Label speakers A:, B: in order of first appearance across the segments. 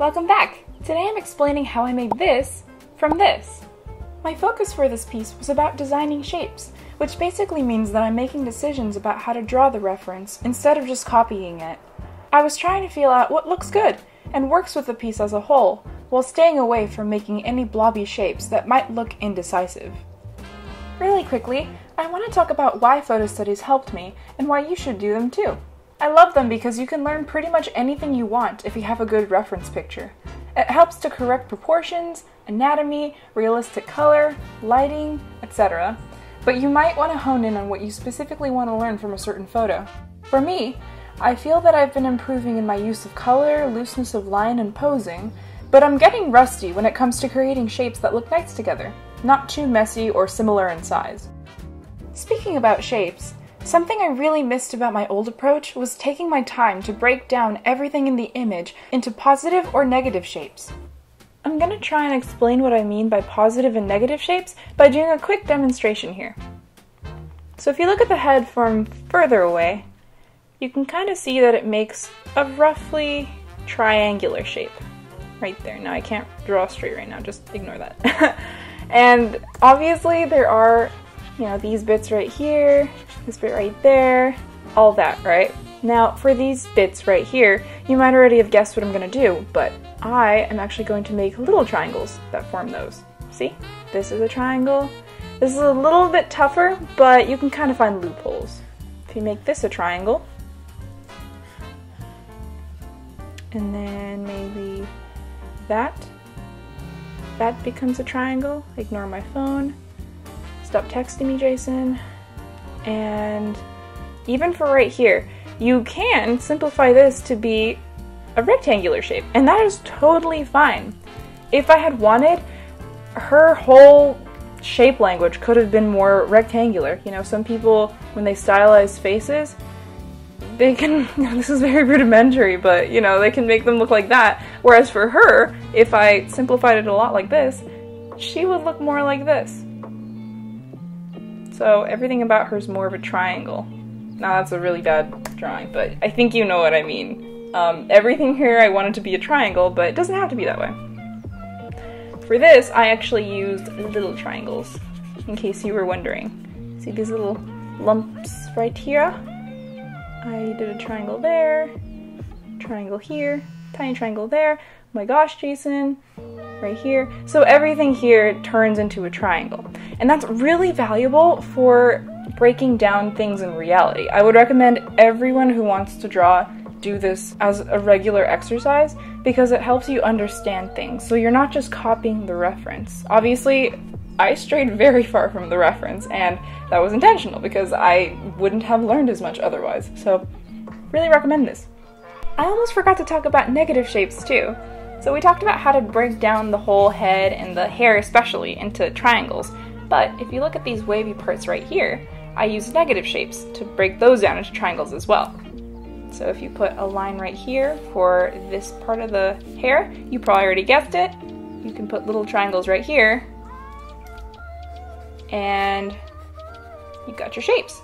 A: Welcome back! Today I'm explaining how I made this from this. My focus for this piece was about designing shapes, which basically means that I'm making decisions about how to draw the reference instead of just copying it. I was trying to feel out what looks good and works with the piece as a whole, while staying away from making any blobby shapes that might look indecisive. Really quickly, I want to talk about why photo studies helped me and why you should do them too. I love them because you can learn pretty much anything you want if you have a good reference picture. It helps to correct proportions, anatomy, realistic color, lighting, etc. But you might want to hone in on what you specifically want to learn from a certain photo. For me, I feel that I've been improving in my use of color, looseness of line, and posing, but I'm getting rusty when it comes to creating shapes that look nice together, not too messy or similar in size. Speaking about shapes, something I really missed about my old approach was taking my time to break down everything in the image into positive or negative shapes. I'm going to try and explain what I mean by positive and negative shapes by doing a quick demonstration here. So if you look at the head from further away, you can kind of see that it makes a roughly triangular shape right there. Now I can't draw straight right now, just ignore that. And obviously there are, these bits right here, this bit right there, all that, right? Now, for these bits right here, you might already have guessed what I'm going to do, but I am actually going to make little triangles that form those. See? This is a triangle. This is a little bit tougher, but you can kind of find loopholes. If you make this a triangle, and then maybe that becomes a triangle. Ignore my phone. Stop texting me, Jason. And even for right here, you can simplify this to be a rectangular shape, and that is totally fine. If I had wanted, her whole shape language could have been more rectangular. Some people, when they stylize faces, they can, this is very rudimentary, but they can make them look like that. Whereas for her, if I simplified it a lot like this, she would look more like this. So everything about her is more of a triangle. Now that's a really bad drawing, but I think you know what I mean. Everything here I wanted to be a triangle, but it doesn't have to be that way. For this, I actually used little triangles, in case you were wondering. See these little lumps right here? I did a triangle there, triangle here, tiny triangle there. Oh my gosh, Jason, right here. So everything here turns into a triangle. And that's really valuable for breaking down things in reality. I would recommend everyone who wants to draw do this as a regular exercise because it helps you understand things. So you're not just copying the reference. Obviously, I strayed very far from the reference, and that was intentional because I wouldn't have learned as much otherwise. So really recommend this. I almost forgot to talk about negative shapes too. So we talked about how to break down the whole head and the hair especially into triangles. But if you look at these wavy parts right here, I use negative shapes to break those down into triangles as well. So if you put a line right here for this part of the hair, you probably already guessed it. You can put little triangles right here, and you got your shapes.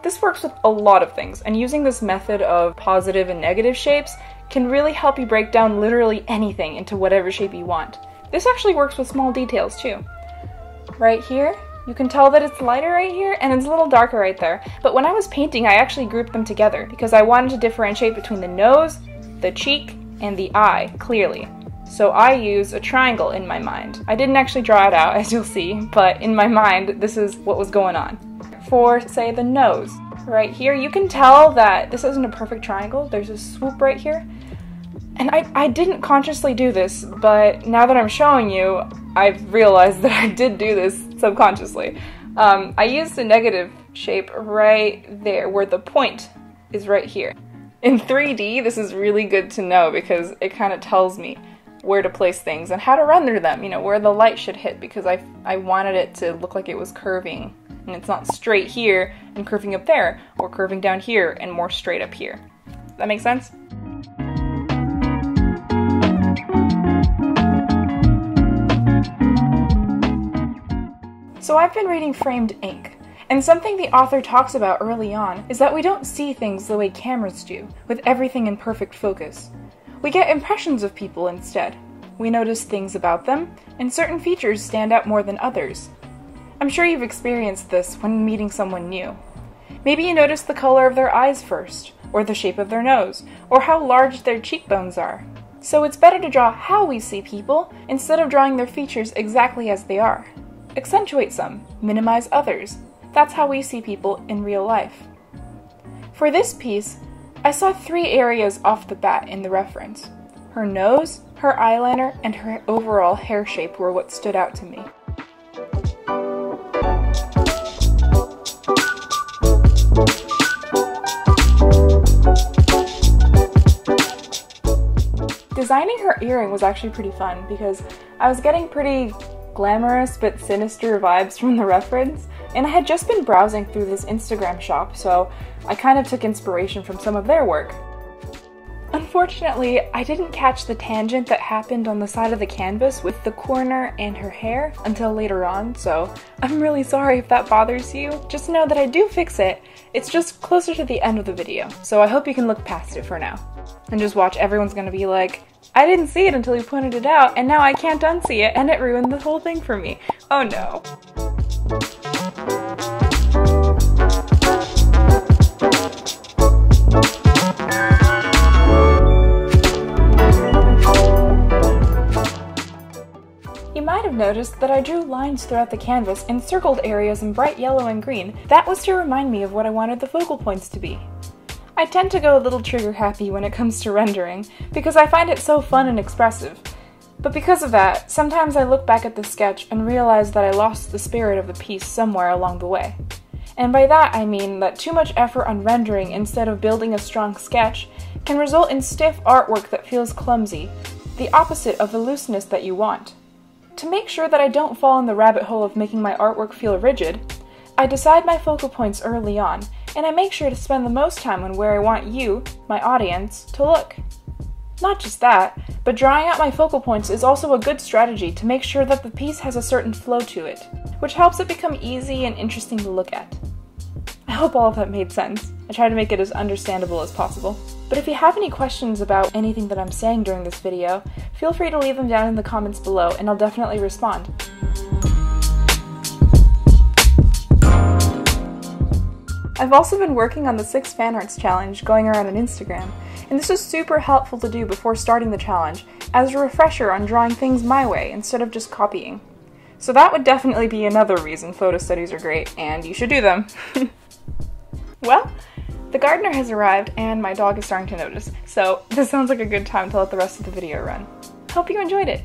A: This works with a lot of things, and using this method of positive and negative shapes can really help you break down literally anything into whatever shape you want. This actually works with small details too. Right here, you can tell that it's lighter right here and it's a little darker right there. But when I was painting, I actually grouped them together because I wanted to differentiate between the nose, the cheek, and the eye clearly. So I used a triangle in my mind. I didn't actually draw it out, as you'll see, but in my mind, this is what was going on. For, say, the nose, right here, you can tell that this isn't a perfect triangle. There's a swoop right here. And I didn't consciously do this, but now that I'm showing you, I've realized that I did do this subconsciously. I used a negative shape right there, where the point is right here. In 3D, this is really good to know because it kind of tells me where to place things and how to render them, where the light should hit, because I wanted it to look like it was curving, and it's not straight here and curving up there, or curving down here and more straight up here. Does that make sense? So I've been reading Framed Ink, and something the author talks about early on is that we don't see things the way cameras do, with everything in perfect focus. We get impressions of people instead. We notice things about them, and certain features stand out more than others. I'm sure you've experienced this when meeting someone new. Maybe you notice the color of their eyes first, or the shape of their nose, or how large their cheekbones are. So it's better to draw how we see people instead of drawing their features exactly as they are. Accentuate some, minimize others. That's how we see people in real life. For this piece, I saw 3 areas off the bat in the reference. Her nose, her eyeliner, and her overall hair shape were what stood out to me. Designing her earring was actually pretty fun because I was getting pretty glamorous but sinister vibes from the reference, and I had just been browsing through this Instagram shop, so I kind of took inspiration from some of their work. Unfortunately, I didn't catch the tangent that happened on the side of the canvas with the corner and her hair until later on, so I'm really sorry if that bothers you. Just know that I do fix it. It's just closer to the end of the video, so I hope you can look past it for now. And just watch, everyone's gonna be like, I didn't see it until you pointed it out, and now I can't unsee it, and it ruined the whole thing for me. Oh no. You might have noticed that I drew lines throughout the canvas and circled areas in bright yellow and green. That was to remind me of what I wanted the focal points to be. I tend to go a little trigger happy when it comes to rendering, because I find it so fun and expressive. But because of that, sometimes I look back at the sketch and realize that I lost the spirit of the piece somewhere along the way. And by that I mean that too much effort on rendering instead of building a strong sketch can result in stiff artwork that feels clumsy, the opposite of the looseness that you want. To make sure that I don't fall in the rabbit hole of making my artwork feel rigid, I decide my focal points early on, and I make sure to spend the most time on where I want you, my audience, to look. Not just that, but drawing out my focal points is also a good strategy to make sure that the piece has a certain flow to it, which helps it become easy and interesting to look at. I hope all of that made sense. I try to make it as understandable as possible. But if you have any questions about anything that I'm saying during this video, feel free to leave them down in the comments below and I'll definitely respond. I've also been working on the 6 fan arts challenge going around on Instagram, and this was super helpful to do before starting the challenge as a refresher on drawing things my way instead of just copying. So that would definitely be another reason photo studies are great, and you should do them. Well, the gardener has arrived and my dog is starting to notice, so this sounds like a good time to let the rest of the video run. Hope you enjoyed it!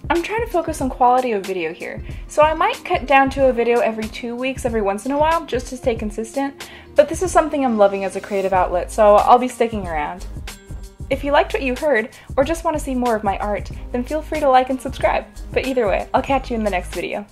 A: I'm trying to focus on quality of video here, so I might cut down to a video every 2 weeks every once in a while just to stay consistent, but this is something I'm loving as a creative outlet, so I'll be sticking around. If you liked what you heard, or just want to see more of my art, then feel free to like and subscribe. But either way, I'll catch you in the next video.